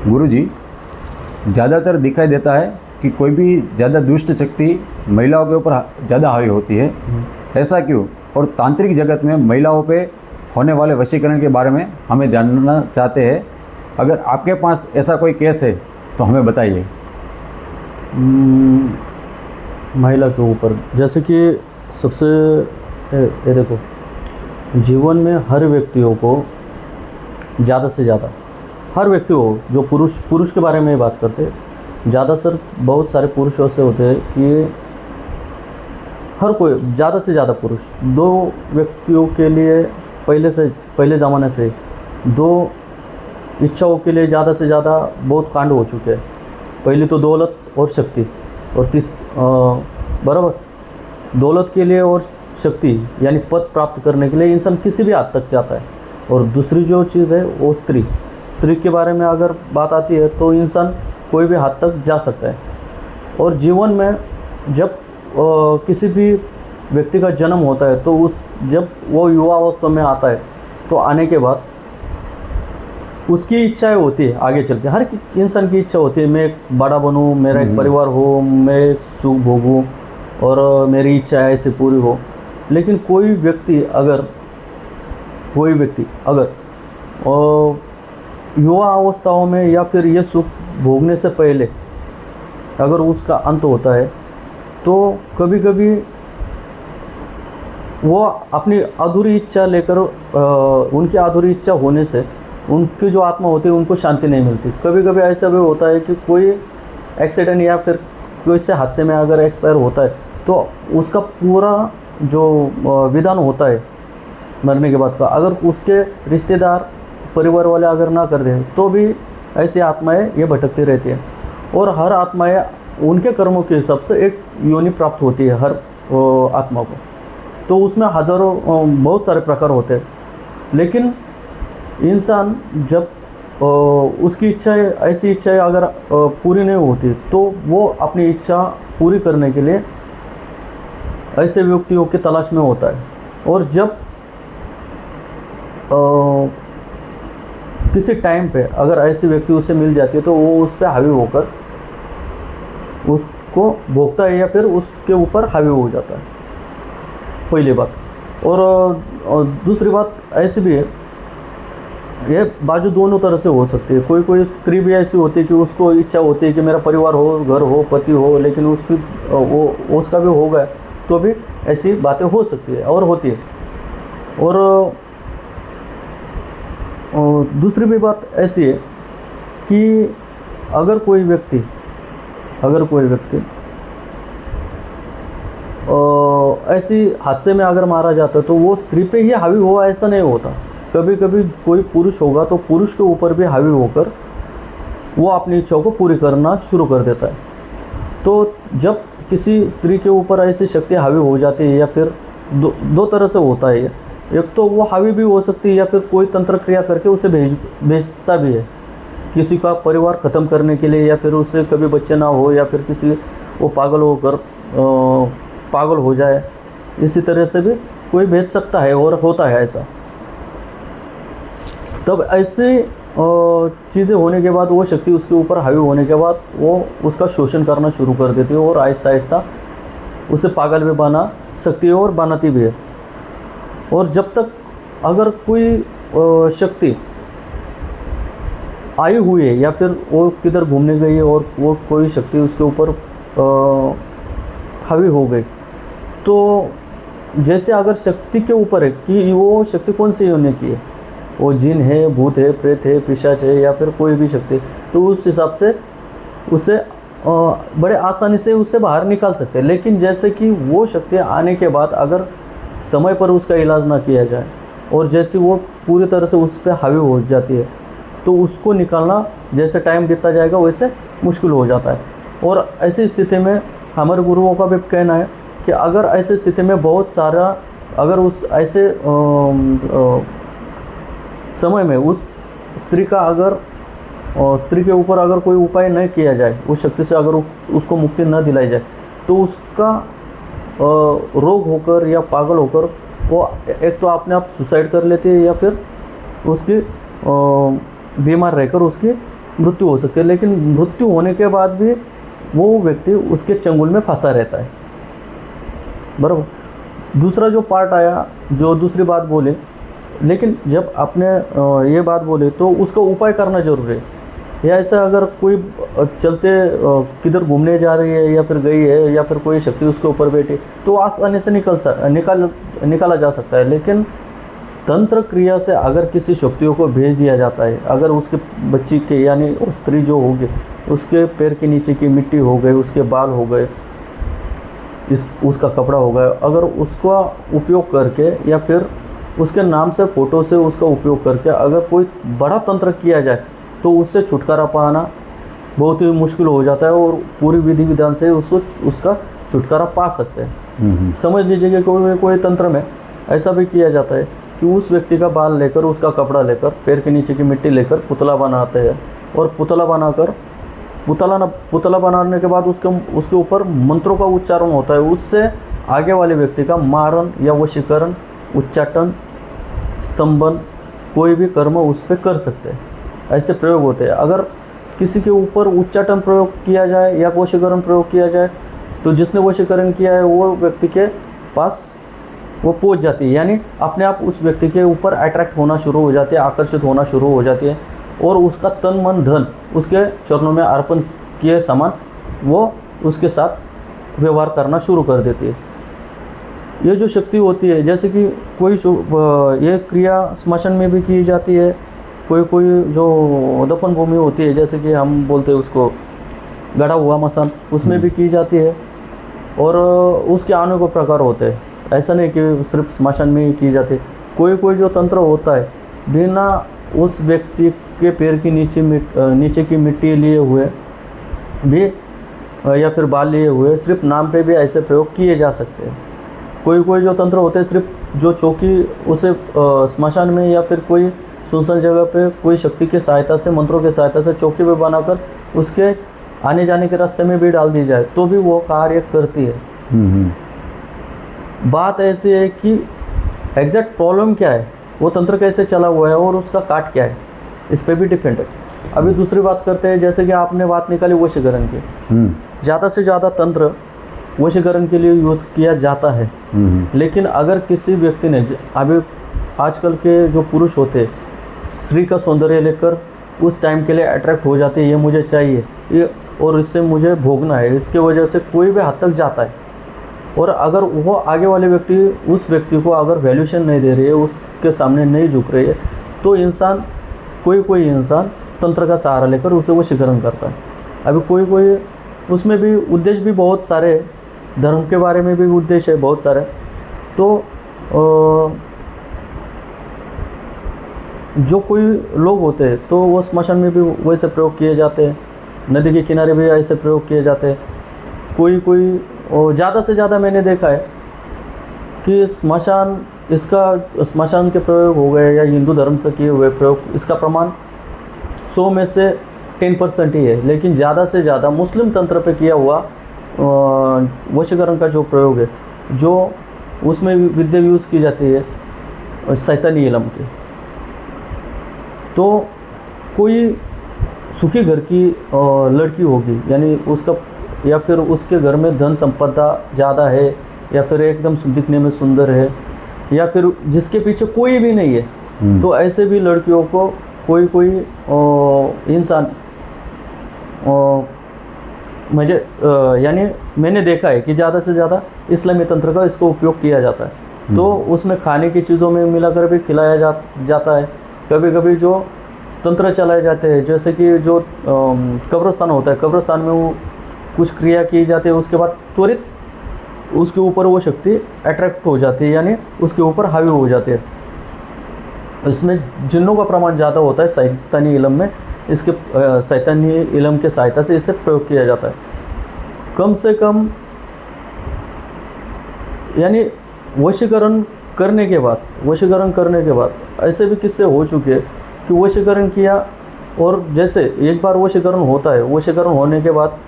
गुरुजी, ज़्यादातर दिखाई देता है कि कोई भी ज़्यादा दुष्ट शक्ति महिलाओं के ऊपर ज़्यादा हावी होती है, ऐसा क्यों? और तांत्रिक जगत में महिलाओं पे होने वाले वशीकरण के बारे में हमें जानना चाहते हैं। अगर आपके पास ऐसा कोई केस है तो हमें बताइए। महिला के ऊपर जैसे कि सबसे ये देखो, जीवन में हर व्यक्तियों को ज़्यादा से ज़्यादा, हर व्यक्ति हो, जो पुरुष के बारे में बात करते हैं, ज़्यादातर बहुत सारे पुरुष ऐसे होते हैं कि हर कोई, ज़्यादा से ज़्यादा पुरुष, दो व्यक्तियों के लिए पहले ज़माने से दो इच्छाओं के लिए ज़्यादा से ज़्यादा बहुत कांड हो चुके हैं। पहली तो दौलत और शक्ति, और बराबर, दौलत के लिए और शक्ति यानी पद प्राप्त करने के लिए इंसान किसी भी हद तक जाता है। और दूसरी जो चीज़ है वो स्त्री के बारे में अगर बात आती है तो इंसान कोई भी हद तक जा सकता है। और जीवन में जब किसी भी व्यक्ति का जन्म होता है तो जब वो युवा अवस्था में आता है तो आने के बाद उसकी इच्छाएं होती है, आगे चल के हर इंसान की इच्छा होती है, मैं एक बड़ा बनूं, मेरा एक परिवार हो, मैं एक सुख भोगूं और मेरी इच्छा ऐसे पूरी हो। लेकिन कोई व्यक्ति अगर युवा अवस्थाओं में या फिर ये सुख भोगने से पहले अगर उसका अंत होता है तो कभी कभी वो अपनी अधूरी इच्छा लेकर, उनकी अधूरी इच्छा होने से उनकी जो आत्मा होती है उनको शांति नहीं मिलती। कभी कभी ऐसा भी होता है कि कोई एक्सीडेंट या फिर कोई से हादसे में अगर एक्सपायर होता है तो उसका पूरा जो विधान होता है मरने के बाद का, अगर उसके रिश्तेदार परिवार वाले अगर ना कर दें तो भी ऐसी आत्माएं ये भटकती रहती हैं। और हर आत्माएं उनके कर्मों के हिसाब से एक योनि प्राप्त होती है हर आत्मा को। तो उसमें हजारों बहुत सारे प्रकार होते हैं। लेकिन इंसान जब उसकी इच्छाएं, ऐसी इच्छाएं अगर पूरी नहीं होती तो वो अपनी इच्छा पूरी करने के लिए ऐसे व्यक्तियों की तलाश में होता है। और जब किसी टाइम पे अगर ऐसी व्यक्ति उसे मिल जाती है तो वो उस पर हावी होकर उसको भोगता है या फिर उसके ऊपर हावी हो जाता है, पहली बात। और दूसरी बात ऐसी भी है, ये बाजू दोनों तरह से हो सकती है। कोई स्त्री भी ऐसी होती है कि उसको इच्छा होती है कि मेरा परिवार हो, घर हो, पति हो, लेकिन उसका भी हो गया तो भी ऐसी बातें हो सकती है और होती है। और दूसरी भी बात ऐसी है कि अगर कोई व्यक्ति ऐसी हादसे में अगर मारा जाता है तो वो स्त्री पे ही हावी हुआ ऐसा नहीं होता। कभी कभी कोई पुरुष होगा तो पुरुष के ऊपर भी हावी होकर वो अपनी इच्छाओं को पूरी करना शुरू कर देता है। तो जब किसी स्त्री के ऊपर ऐसी शक्ति हावी हो जाती है या फिर दो तरह से होता है, एक तो वो हावी भी हो सकती है या फिर कोई तंत्र क्रिया करके उसे भेजता भी है किसी का परिवार ख़त्म करने के लिए, या फिर उससे कभी बच्चे ना हो, या फिर किसी वो पागल हो जाए, इसी तरह से भी कोई भेज सकता है और होता है ऐसा। तब ऐसे चीज़ें होने के बाद वो शक्ति उसके ऊपर हावी होने के बाद वो उसका शोषण करना शुरू कर देती है और आहिस्ता आहिस्ता उसे पागल भी बना सकती है और बनाती भी है। और जब तक अगर कोई शक्ति आई हुई है या फिर वो किधर घूमने गई है और वो कोई शक्ति उसके ऊपर हावी हो गई, तो जैसे अगर शक्ति के ऊपर है कि वो शक्ति कौन सी योनि की है, वो जिन है, भूत है, प्रेत है, पिशाच है या फिर कोई भी शक्ति, तो उस हिसाब से उसे बड़े आसानी से उससे बाहर निकाल सकते हैं। लेकिन जैसे कि वो शक्ति आने के बाद अगर समय पर उसका इलाज ना किया जाए और जैसे वो पूरी तरह से उस पर हावी हो जाती है तो उसको निकालना जैसे टाइम बीतता जाएगा वैसे मुश्किल हो जाता है। और ऐसी स्थिति में हमारे गुरुओं का भी कहना है कि अगर ऐसी स्थिति में बहुत सारा, अगर उस ऐसे समय में उस स्त्री के ऊपर अगर कोई उपाय नहीं किया जाए, उस शक्ति से अगर उसको मुक्ति न दिलाई जाए, तो उसका रोग होकर या पागल होकर वो एक तो अपने आप सुसाइड कर लेती है या फिर उसकी बीमार रहकर उसकी मृत्यु हो सकती है, लेकिन मृत्यु होने के बाद भी वो व्यक्ति उसके चंगुल में फंसा रहता है। बराबर। दूसरा जो पार्ट आया, जो दूसरी बात बोले, लेकिन जब आपने ये बात बोले तो उसका उपाय करना जरूरी है। या ऐसा अगर कोई चलते किधर घूमने जा रही है या फिर गई है या फिर कोई शक्ति उसके ऊपर बैठी, तो आसानी से निकाला जा सकता है। लेकिन तंत्र क्रिया से अगर किसी शक्तियों को भेज दिया जाता है, अगर उसके बच्ची के यानी स्त्री जो होगी उसके पैर के नीचे की मिट्टी हो गई, उसके बाल हो गए, उसका कपड़ा हो गया, अगर उसका उपयोग करके या फिर उसके नाम से फ़ोटो से उसका उपयोग करके अगर कोई बड़ा तंत्र किया जाए तो उससे छुटकारा पाना बहुत ही मुश्किल हो जाता है और पूरी विधि विधान से उसका छुटकारा पा सकते हैं। समझ लीजिए कि कोई तंत्र में ऐसा भी किया जाता है कि उस व्यक्ति का बाल लेकर, उसका कपड़ा लेकर, पैर के नीचे की मिट्टी लेकर पुतला बनाते हैं और पुतला बनाने के बाद उसके ऊपर मंत्रों का उच्चारण होता है। उससे आगे वाले व्यक्ति का मारण या वशीकरण, उच्चाटन, स्तंभन, कोई भी कर्म उस पर कर सकते हैं। ऐसे प्रयोग होते हैं। अगर किसी के ऊपर उच्चाटन प्रयोग किया जाए या वशीकरण प्रयोग किया जाए तो जिसने वशीकरण किया है वो व्यक्ति के पास वो पहुंच जाती है, यानी अपने आप उस व्यक्ति के ऊपर अट्रैक्ट होना शुरू हो जाती है, आकर्षित होना शुरू हो जाती है और उसका तन मन धन उसके चरणों में अर्पण किए समान वो उसके साथ व्यवहार करना शुरू कर देती है। ये जो शक्ति होती है, जैसे कि कोई ये क्रिया स्मशान में भी की जाती है, कोई जो दफन भूमि होती है, जैसे कि हम बोलते हैं उसको गड़ा हुआ मसान, उसमें भी की जाती है और उसके अनेकों प्रकार होते हैं। ऐसा नहीं कि सिर्फ स्मशान में ही की जाती है। कोई जो तंत्र होता है बिना उस व्यक्ति के पैर की नीचे की मिट्टी लिए हुए भी या फिर बाल लिए हुए सिर्फ नाम पे भी ऐसे प्रयोग किए जा सकते हैं। कोई जो तंत्र होते हैं सिर्फ जो चौकी उसे स्मशान में या फिर कोई सुनसान जगह पे कोई शक्ति की सहायता से, मंत्रों की सहायता से चौकी पे बनाकर उसके आने जाने के रास्ते में भी डाल दी जाए तो भी वो कार्य करती है। बात ऐसी है कि एग्जैक्ट प्रॉब्लम क्या है, वो तंत्र कैसे चला हुआ है और उसका काट क्या है, इस पर भी डिपेंड है। अभी दूसरी बात करते हैं, जैसे कि आपने बात निकाली वशीकरण की। ज़्यादा से ज़्यादा तंत्र वशीकरण के लिए यूज़ किया जाता है। लेकिन अगर किसी व्यक्ति ने, अभी आजकल के जो पुरुष होते स्त्री का सौंदर्य लेकर उस टाइम के लिए अट्रैक्ट हो जाते हैं, ये मुझे चाहिए, ये और इससे मुझे भोगना है, इसके वजह से कोई भी हद तक जाता है। और अगर वो आगे वाले व्यक्ति उस व्यक्ति को अगर वैल्यूशन नहीं दे रही है, उसके सामने नहीं झुक रही है, तो इंसान कोई इंसान तंत्र का सहारा लेकर उसे वशीकरण करता है। अभी कोई उसमें भी उद्देश्य भी बहुत सारे, धर्म के बारे में भी उद्देश्य है बहुत सारे। तो जो कोई लोग होते हैं तो वो स्मशान में भी वैसे प्रयोग किए जाते हैं, नदी के किनारे भी ऐसे प्रयोग किए जाते हैं। कोई ज़्यादा से ज़्यादा मैंने देखा है कि स्मशान के प्रयोग हो गए या हिंदू धर्म से किए हुए प्रयोग, इसका प्रमाण 100 में से 10% ही है। लेकिन ज़्यादा से ज़्यादा मुस्लिम तंत्र पे किया हुआ वशीकरण का जो प्रयोग है, जो उसमें विद्या यूज़ की जाती है शैतानी इलम की। तो कोई सुखी घर की लड़की होगी, यानी उसका या फिर उसके घर में धन संपदा ज़्यादा है या फिर एकदम दिखने में सुंदर है या फिर जिसके पीछे कोई भी नहीं है, तो ऐसे भी लड़कियों को कोई इंसान मुझे यानी मैंने देखा है कि ज़्यादा से ज़्यादा इस्लामी तंत्र का इसको उपयोग किया जाता है। तो उसमें खाने की चीज़ों में मिलाकर भी खिलाया जाता है। कभी कभी जो तंत्र चलाए जाते हैं, जैसे कि जो कब्रिस्तान होता है, कब्रिस्तान में वो कुछ क्रिया की जाती है, उसके बाद त्वरित उसके ऊपर वो शक्ति अट्रैक्ट हो जाती है, यानी उसके ऊपर हावी हो जाती है। इसमें जिन्नों का प्रमाण ज़्यादा होता है शैतानी इलम में। इसके शैतानी इलम के सहायता से इसे प्रयोग किया जाता है। कम से कम यानी वशीकरण करने के बाद ऐसे भी किस्से हो चुके हैं कि वशीकरण किया और जैसे एक बार वशीकरण होता है, वशीकरण होने के बाद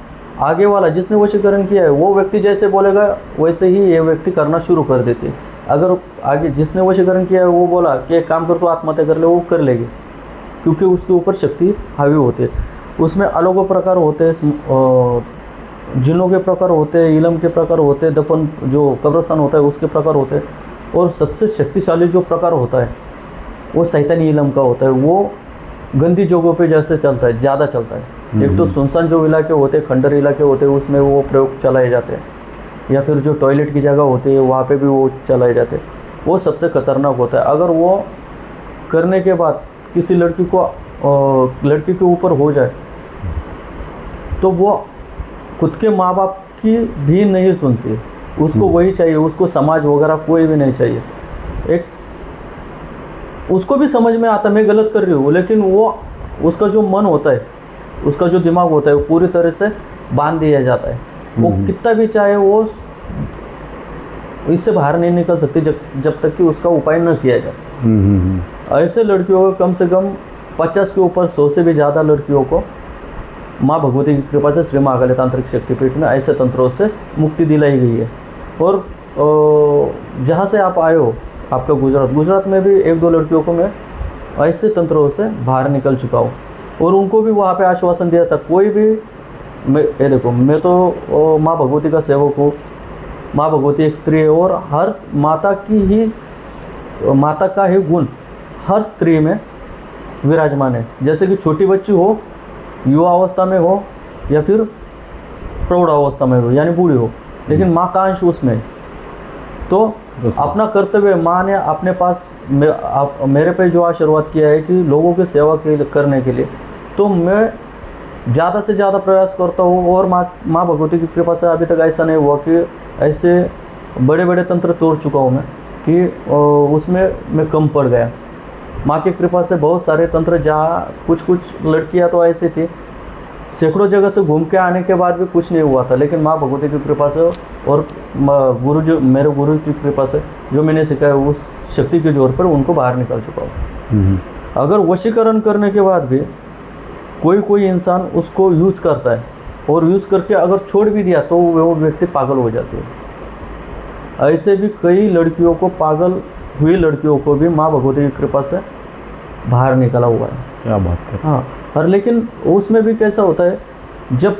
आगे वाला जिसने वशीकरण किया है वो व्यक्ति जैसे बोलेगा वैसे ही ये व्यक्ति करना शुरू कर देते हैं। अगर आगे जिसने वशीकरण किया है वो बोला कि एक काम कर, तो आत्महत्या कर ले, वो कर लेगी। क्योंकि उसके ऊपर शक्ति हावी होती है। उसमें अलग प्रकार होते हैं, जिनों के प्रकार होते हैं, इलम के प्रकार होते हैं, दफन जो कब्रस्तान होता है उसके प्रकार होते हैं, और सबसे शक्तिशाली जो प्रकार होता है वो शैतानी इलम का होता है। वो गंदी जगहों पे जैसे चलता है, ज़्यादा चलता है। एक तो सुनसान जो इलाके होते हैं, खंडर इलाके होते हैं, उसमें वो प्रयोग चलाए जाते हैं, या फिर जो टॉयलेट की जगह होती है वहाँ पे भी वो चलाए जाते हैं। वो सबसे खतरनाक होता है। अगर वो करने के बाद किसी लड़की के ऊपर हो जाए तो वो खुद के माँ बाप की भी नहीं सुनती, उसको वही चाहिए, उसको समाज वगैरह कोई भी नहीं चाहिए। एक उसको भी समझ में आता मैं गलत कर रही हूँ, लेकिन वो उसका जो मन होता है, उसका जो दिमाग होता है वो पूरी तरह से बांध दिया जाता है। वो कितना भी चाहे वो इससे बाहर नहीं निकल सकती जब तक कि उसका उपाय न किया जाए। ऐसे लड़कियों को कम से कम 50 के ऊपर 100 से भी ज़्यादा लड़कियों को माँ भगवती की कृपा से श्री महाकाली तांत्रिक शक्तिपीठ में ऐसे तंत्रों से मुक्ति दिलाई गई है। और जहाँ से आप आए हो, आपका गुजरात में भी 1-2 लड़कियों को मैं ऐसे तंत्रों से बाहर निकल चुका हूँ, और उनको भी वहाँ पे आश्वासन दिया था। कोई भी ये देखो, मैं तो माँ भगवती का सेवक हूँ। माँ भगवती एक स्त्री है, और हर माता का ही गुण हर स्त्री में विराजमान है। जैसे कि छोटी बच्ची हो, युवा अवस्था में हो, या फिर प्रौढ़ अवस्था में हो, यानी बूढ़ी हो, लेकिन माँ का अंश उसमें। तो अपना कर्तव्य माँ ने अपने पास मेरे पे जो आशीर्वाद किया है कि लोगों की सेवा करने के लिए, तो मैं ज़्यादा से ज़्यादा प्रयास करता हूँ। और माँ भगवती की कृपा से अभी तक ऐसा नहीं हुआ कि ऐसे बड़े बड़े तंत्र तोड़ चुका हूँ मैं कि उसमें मैं कम पड़ गया। माँ की कृपा से बहुत सारे तंत्र, जहाँ कुछ लड़कियाँ तो ऐसी थी, सैकड़ों जगह से घूम के आने के बाद भी कुछ नहीं हुआ था, लेकिन माँ भगवती की कृपा से और मेरे गुरु की कृपा से जो मैंने सिखाया उस शक्ति के जोर पर उनको बाहर निकाल चुका हूँ। अगर वशीकरण करने के बाद भी कोई इंसान उसको यूज़ करता है, और यूज़ करके अगर छोड़ भी दिया तो वो व्यक्ति पागल हो जाती है। ऐसे भी कई लड़कियों को, पागल हुई लड़कियों को भी माँ भगवती की कृपा से बाहर निकाला हुआ है। क्या बात है। हाँ, और लेकिन उसमें भी कैसा होता है, जब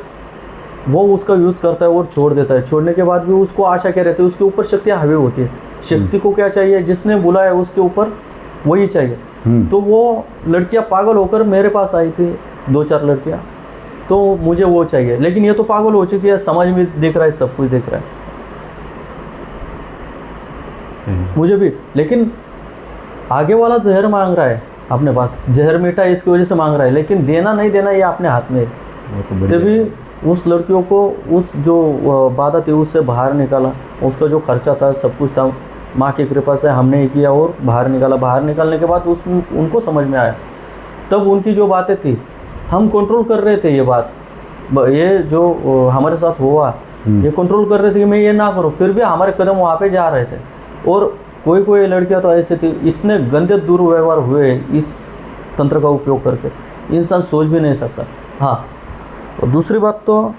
वो उसका यूज़ करता है और छोड़ देता है, छोड़ने के बाद भी उसको आशा क्या रहती है, उसके ऊपर शक्तियाँ हावी होती है। शक्ति को क्या चाहिए, जिसने बुलाया उसके ऊपर वही चाहिए। तो वो लड़कियाँ पागल होकर मेरे पास आई थी, 2-4 लड़कियाँ, तो मुझे वो चाहिए। लेकिन ये तो पागल हो चुकी है, समझ में दिख रहा है, सब कुछ दिख रहा है मुझे भी, लेकिन आगे वाला जहर मांग रहा है अपने पास, जहर मीठा इसकी वजह से मांग रहा है, लेकिन देना नहीं देना ये अपने हाथ में है। तभी उस लड़कियों को उस जो बाधा थी उससे बाहर निकाला, उसका जो खर्चा था सब कुछ था, माँ की कृपा से हमने ही किया और बाहर निकाला। बाहर निकालने के बाद उनको समझ में आया, तब उनकी जो बातें थी हम कंट्रोल कर रहे थे, ये बात, ये जो हमारे साथ हुआ ये कंट्रोल कर रहे थे कि मैं ये ना करूँ, फिर भी हमारे कदम वहाँ पे जा रहे थे। और कोई लड़कियाँ तो ऐसे थी, इतने गंदे दुर्व्यवहार हुए इस तंत्र का उपयोग करके, इंसान सोच भी नहीं सकता। हाँ, और दूसरी बात तो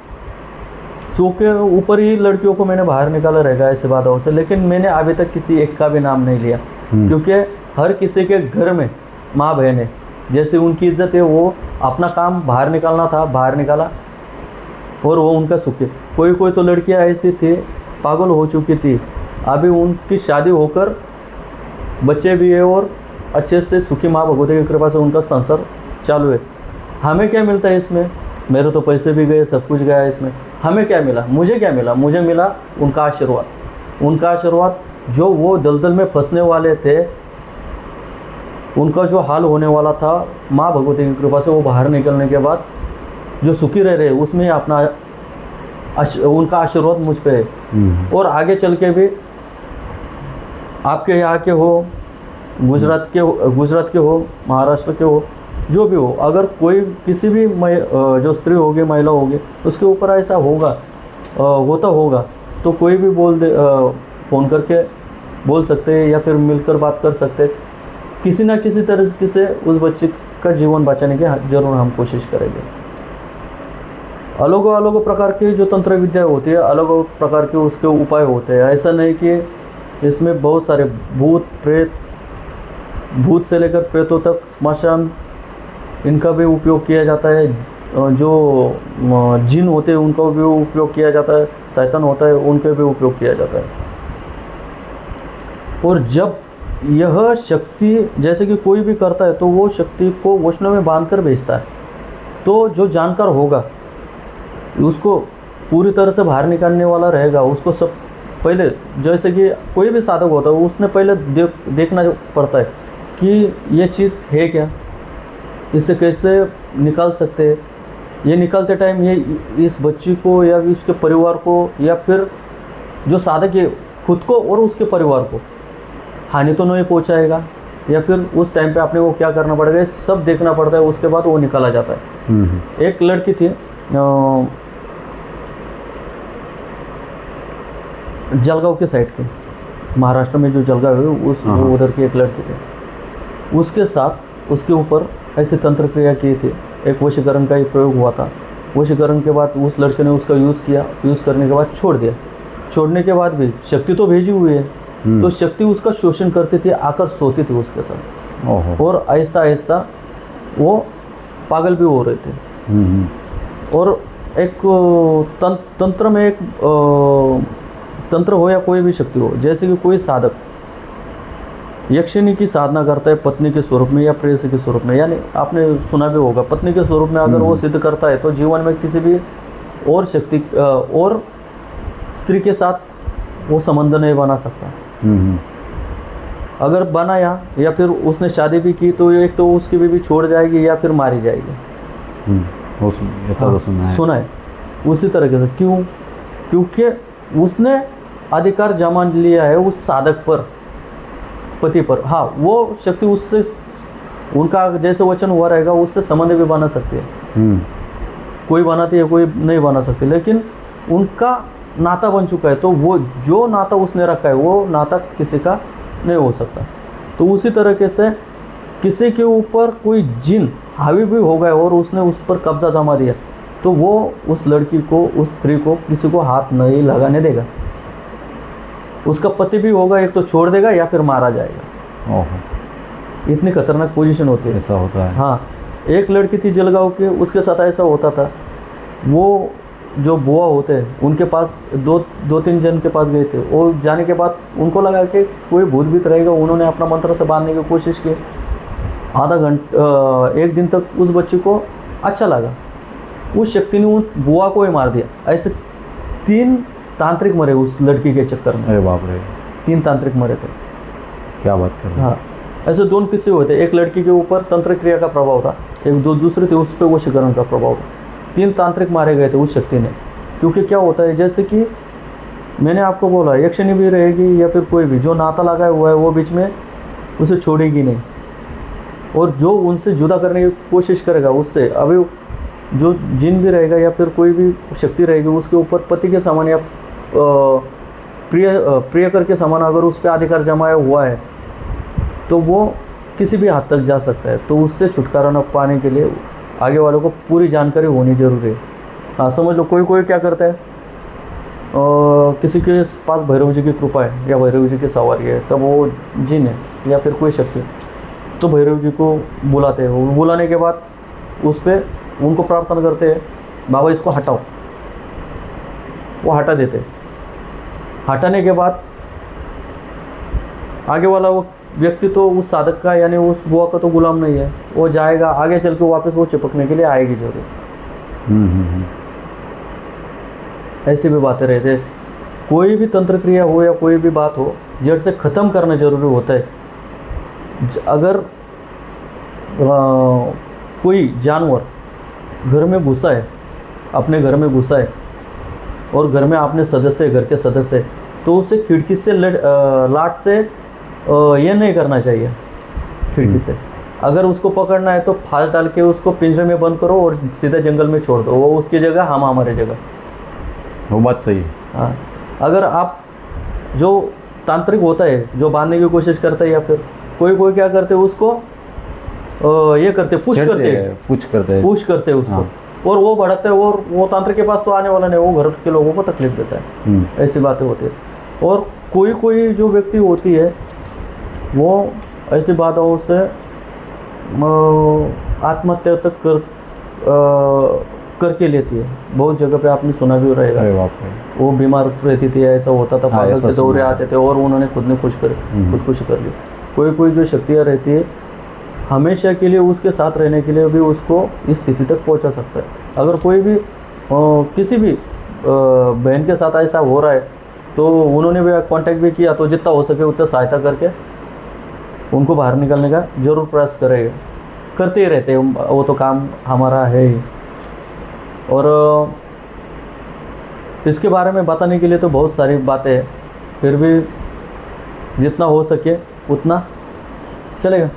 100 के ऊपर ही लड़कियों को मैंने बाहर निकाला रहेगा ऐसे बातों से, लेकिन मैंने अभी तक किसी एक का भी नाम नहीं लिया, क्योंकि हर किसी के घर में माँ बहन है, जैसे उनकी इज्जत है, वो अपना काम बाहर निकालना था, बाहर निकाला, और वो उनका सुख है। कोई तो लड़कियां ऐसी थी, पागल हो चुकी थी, अभी उनकी शादी होकर बच्चे भी है, और अच्छे से सुखी माँ भगवती की कृपा से उनका संसार चालू है। हमें क्या मिलता है इसमें, मेरे तो पैसे भी गए, सब कुछ गया इसमें, हमें क्या मिला, मुझे क्या मिला, मुझे मिला उनका आशीर्वाद। उनका आशीर्वाद, जो वो दलदल में फंसने वाले थे, उनका जो हाल होने वाला था, माँ भगवती की कृपा से वो बाहर निकलने के बाद जो सुखी रह रहे, उसमें अपना उनका आशीर्वाद मुझ पे है। और आगे चल के भी आपके यहाँ के हो, गुजरात के हो, महाराष्ट्र के हो, जो भी हो, अगर कोई किसी भी जो स्त्री होगी, महिला होगी, उसके ऊपर ऐसा होगा तो कोई भी फ़ोन करके बोल सकते हैं, या फिर मिलकर बात कर सकते हैं। किसी ना किसी तरह से उस बच्चे का जीवन बचाने की जरूर हम कोशिश करेंगे। अलग अलग प्रकार की जो तंत्र विद्या होती है, अलग अलग प्रकार के उसके उपाय होते हैं। ऐसा नहीं कि इसमें बहुत सारे भूत से लेकर प्रेतों तक, स्मशान इनका भी उपयोग किया जाता है, जो जिन होते हैं उनका भी उपयोग किया जाता है, शैतान होता है उनका भी उपयोग किया जाता है। और जब यह शक्ति जैसे कि कोई भी करता है तो वो शक्ति को वचनों में बांध कर भेजता है, तो जो जानकार होगा उसको पूरी तरह से बाहर निकालने वाला रहेगा। उसको सब पहले, जैसे कि कोई भी साधक होता है उसने पहले देखना पड़ता है कि ये चीज़ है क्या, इसे कैसे निकाल सकते हैं। ये निकालते टाइम ये इस बच्ची को या इसके परिवार को या फिर जो साधक है खुद को और उसके परिवार को हानि तो नहीं पहुंचाएगा, या फिर उस टाइम पे आपने वो क्या करना पड़ेगा, ये सब देखना पड़ता है। उसके बाद वो निकाला जाता है। एक लड़की थी जलगांव के साइड के, महाराष्ट्र में जो जलगांव है उस उधर की एक लड़की थी। उसके साथ उसके ऊपर ऐसी तंत्र क्रिया की थी, एक वशीकरण का ही प्रयोग हुआ था। वशीकरण के बाद उस लड़के ने उसका यूज़ किया, यूज़ करने के बाद छोड़ दिया। छोड़ने के बाद भी शक्ति तो भेजी हुई है, तो शक्ति उसका शोषण करती थी, आकर सोती थी उसके साथ, और आहिस्ता आहिस्ता वो पागल भी हो रहे थे। और एक तंत्र में एक तंत्र हो या कोई भी शक्ति हो, जैसे कि कोई साधक यक्षिणी की साधना करता है पत्नी के स्वरूप में या प्रेयसी के स्वरूप में, यानी आपने सुना भी होगा पत्नी के स्वरूप में अगर वो सिद्ध करता है तो जीवन में किसी भी और शक्ति और स्त्री के साथ वो संबंध नहीं बना सकता। अगर बनाया या फिर उसने शादी भी की तो एक तो उसकी बीवी छोड़ जाएगी या फिर मारी जाएगी। ऐसा तो सुना है। उसी तरीके से क्यों? क्योंकि उसने अधिकार जमा लिया है उस साधक पर, पति पर। हाँ, वो शक्ति उससे, उनका जैसे वचन हुआ रहेगा उससे संबंध भी बना सकती है। कोई बनाती है, कोई नहीं बना सकती, लेकिन उनका नाता बन चुका है, तो वो जो नाता उसने रखा है वो नाता किसी का नहीं हो सकता। तो उसी तरीके से किसी के ऊपर कोई जिन हावी भी हो गया और उसने उस पर कब्जा जमा दिया, तो वो उस लड़की को, उस स्त्री को किसी को हाथ नहीं लगाने देगा। उसका पति भी होगा, एक तो छोड़ देगा या फिर मारा जाएगा। इतनी खतरनाक पोजीशन होती है। ऐसा होता है। हाँ, एक लड़की थी जलगांव की, उसके साथ ऐसा होता था। वो जो बुआ होते हैं उनके पास दो तीन जन के पास गए थे, और जाने के बाद उनको लगा कि कोई भूत भीत रहेगा। उन्होंने अपना मंत्र से बांधने की कोशिश की। आधा घंटा, एक दिन तक उस बच्ची को अच्छा लगा। उस शक्ति ने उस बुआ को ही मार दिया। ऐसे 3 तांत्रिक मरे उस लड़की के चक्कर में। अरे बाप रे, 3 तांत्रिक मरे थे। क्या बात कर रहे हैं। हाँ, ऐसे 2 किस्से हुए थे। एक लड़की के ऊपर तंत्र क्रिया का प्रभाव था, एक दूसरे थे उस पर वशीकरण का प्रभाव था। 3 तांत्रिक मारे गए थे उस शक्ति ने। क्योंकि क्या होता है, जैसे कि मैंने आपको बोला, यक्षिणी भी रहेगी या फिर कोई भी जो नाता लगाया हुआ है वो बीच में उसे छोड़ेगी नहीं, और जो उनसे जुदा करने की कोशिश करेगा उससे, अभी जो जिन भी रहेगा या फिर कोई भी शक्ति रहेगी उसके ऊपर पति के समान या प्रियकर के समान अगर उस पर अधिकार जमाया हुआ है तो वो किसी भी हद तक जा सकता है। तो उससे छुटकारा न पाने के लिए आगे वालों को पूरी जानकारी होनी जरूरी है। हाँ, समझ लो कोई क्या करता है, किसी के पास भैरव जी की कृपा है या भैरव जी की सवारी है, तब वो जिन है या फिर कोई शक्ति, तो भैरव जी को बुलाते हैं। वो बुलाने के बाद उस पर उनको प्रार्थना करते हैं, बाबा इसको हटाओ। वो हटा देते हैं। हटाने के बाद आगे वाला वो व्यक्ति तो उस साधक का यानी उस बुआ का तो गुलाम नहीं है, वो जाएगा आगे चल के वापस वो चिपकने के लिए आएगी जरूर। ऐसी भी बातें रहते हैं। कोई भी तंत्र क्रिया हो या कोई भी बात हो, जड़ से ख़त्म करना जरूरी होता है। अगर कोई जानवर घर में घुसा है, अपने घर में घुसा है, और घर में आपने सदस्य, घर के सदस्य, तो उसे खिड़की से लाट से ये नहीं करना चाहिए। खिड़की से अगर उसको पकड़ना है तो फाल डाल के उसको पिंजरे में बंद करो और सीधा जंगल में छोड़ दो, वो उसकी जगह, हम हमारे जगह। वो बात सही है। हाँ, अगर आप जो तांत्रिक होता है जो बांधने की कोशिश करता है, या फिर कोई क्या करते हैं उसको ये करते, पुश करते हैं उसको। हाँ। और वो भड़कता है, और वो तांत्रिक के पास तो आने वाला नहीं, वो घर के लोगों को तकलीफ देता है। ऐसी बातें होती है। और कोई जो व्यक्ति होती है वो ऐसी बातों से आत्महत्या तक करके लेती है। बहुत जगह पे आपने सुना भी रहेगा, अरे बाप रे। वो बीमार रहती थी, ऐसा होता था, पागल ऐसा के दौरे सुना है। आते थे और उन्होंने खुद ने खुदकुशी कर ली। कोई कोई जो शक्तियाँ रहती है हमेशा के लिए उसके साथ रहने के लिए भी उसको इस स्थिति तक पहुंचा सकता है। अगर कोई भी किसी भी बहन के साथ ऐसा हो रहा है तो उन्होंने भी कांटेक्ट भी किया, तो जितना हो सके उतना सहायता करके उनको बाहर निकलने का जरूर प्रयास करेगा, करते ही रहते हैं, वो तो काम हमारा है ही। और इसके बारे में बताने के लिए तो बहुत सारी बातें हैं, फिर भी जितना हो सके उतना चलेगा।